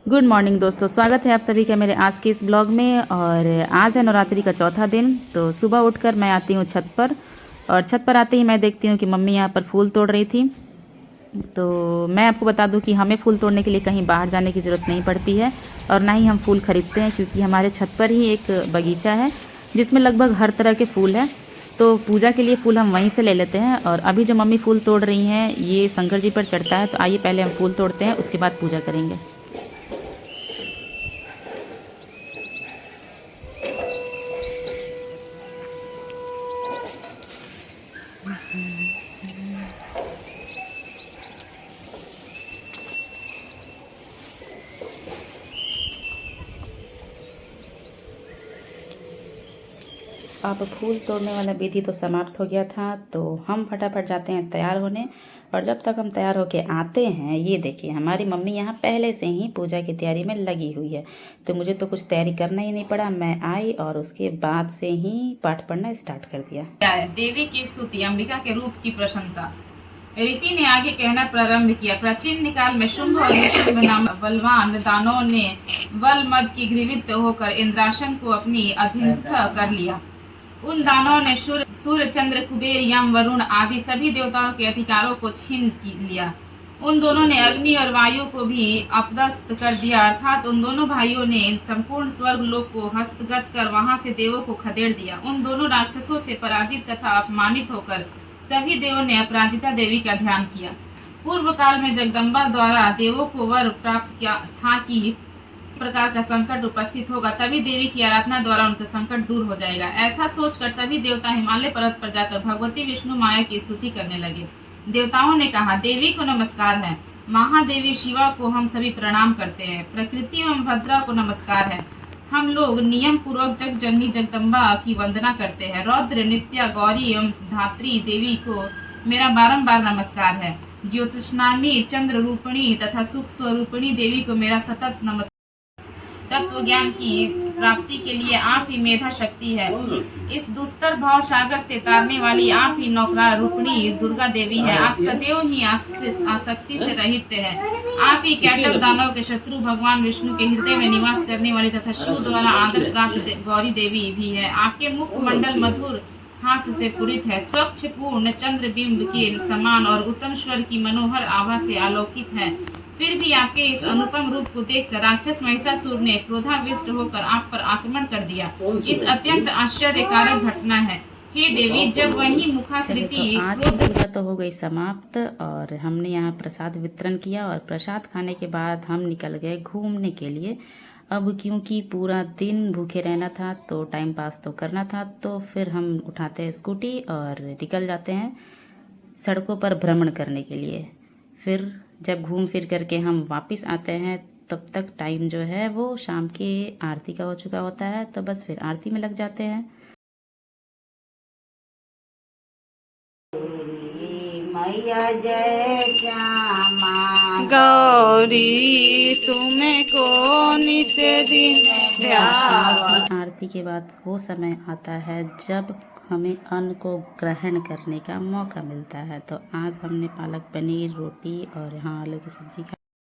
Good morning दोस्तों, स्वागत है आप सभी का मेरे आज के इस ब्लॉग में। और आज है नवरात्रि का चौथा दिन। तो सुबह उठकर मैं आती हूँ छत पर, और छत पर आते ही मैं देखती हूँ कि मम्मी यहाँ पर फूल तोड़ रही थी। तो मैं आपको बता दूँ कि हमें फूल तोड़ने के लिए कहीं बाहर जाने की ज़रूरत नहीं पड़ती है, और ना ही हम फूल खरीदते हैं, क्योंकि हमारे छत पर ही एक बगीचा है जिसमें लगभग हर तरह के फूल हैं। तो पूजा के लिए फूल हम वहीं से ले लेते हैं। और अभी जो मम्मी फूल तोड़ रही हैं ये शंकर जी पर चढ़ता है, तो आइए पहले हम फूल तोड़ते हैं, उसके बाद पूजा करेंगे। अब फूल तोड़ने वाला विधि तो समाप्त हो गया था, तो हम फटाफट जाते हैं तैयार होने। और जब तक हम तैयार होके आते हैं, ये देखिए हमारी मम्मी यहाँ पहले से ही पूजा की तैयारी में लगी हुई है। तो मुझे तो कुछ तैयारी करना ही नहीं पड़ा, मैं आई और उसके बाद से ही पाठ पढ़ना स्टार्ट कर दिया। देवी की स्तुति, अंबिका के रूप की प्रशंसा। ऋषि ने आगे कहना प्रारंभ किया। प्राचीन काल में शुंभ और निशुंभ नाम बलवान दानवों ने बल मद की ग्रीवित होकर इंद्रासन को अपनी अधीनस्थ कर लिया। उन दानवों ने सूर्य चंद्र कुबेर यम वरुण आदि सभी देवताओं के अधिकारों को छीन लिया। उन दोनों ने अग्नि और वायु को भी अपदस्थ कर दिया, अर्थात उन दोनों भाइयों ने संपूर्ण स्वर्ग लोक को हस्तगत कर वहां से देवों को खदेड़ दिया। उन दोनों राक्षसों से पराजित तथा अपमानित होकर सभी देवों ने अपराजिता देवी का ध्यान किया। पूर्व काल में जगदम्बा द्वारा देवों को वर प्राप्त किया था कि प्रकार का संकट उपस्थित होगा, तभी देवी की आराधना द्वारा उनका संकट दूर हो जाएगा। ऐसा सोचकर सभी देवता हिमालय पर्वत पर जाकर भगवती विष्णु माया की स्तुति करने लगे। देवताओं ने कहा, देवी को नमस्कार है, महादेवी शिवा को हम सभी प्रणाम करते हैं, प्रकृति एवं भद्रा को नमस्कार है, हम लोग नियम पूर्वक जग जननी जगदम्बा की वंदना करते हैं, रौद्र नित्या गौरी एवं धात्री देवी को मेरा बारंबार नमस्कार है, ज्योतिषनामी चंद्र रूपिणी तथा सुख स्वरूपिणी देवी को मेरा सतत नमस्कार। तत्व ज्ञान की प्राप्ति के लिए आप ही मेधा शक्ति है, इस दुस्तर भाव सागर से तारने वाली आप ही नौकरा रूपिणी दुर्गा देवी है, आप सदैव ही आसक्ति से रहित हैं, आप ही कैटव दानव के शत्रु भगवान विष्णु के हृदय में निवास करने वाली तथा शिव द्वारा आदर प्राप्त गौरी देवी भी है। आपके मुख मंडल मधुर हास्य से पूरित है, स्वच्छ पूर्ण चंद्र बिंब के समान और उत्तम स्वर की मनोहर आभा से आलोकित है। फिर भी आपके इस अनुपम रूप को देखकर राक्षस महिषासुर ने क्रोधाविष्ट होकर आप पर आक्रमण कर दिया। इस अत्यंत आश्चर्यकारक घटना है। हे देवी, जब वही मुखाकृति तो आज की पूजा तो हो गई समाप्त, और हमने यहाँ प्रसाद वितरण किया, और प्रसाद खाने के बाद हम निकल गए घूमने के लिए। अब क्योंकि पूरा दिन भूखे रहना था तो टाइम पास तो करना था, तो फिर हम उठाते हैं स्कूटी और निकल जाते हैं सड़कों पर भ्रमण करने के लिए। फिर जब घूम फिर करके हम वापस आते हैं, तब तक टाइम जो है वो शाम की आरती का हो चुका होता है, तो बस फिर आरती में लग जाते हैं। मैया जय श्यामा गौरी तुम्हें कौन से दिन आरती के बाद वो समय आता है जब हमें अन्न को ग्रहण करने का मौका मिलता है। तो आज हमने पालक पनीर, रोटी और यहाँ आलू की सब्जी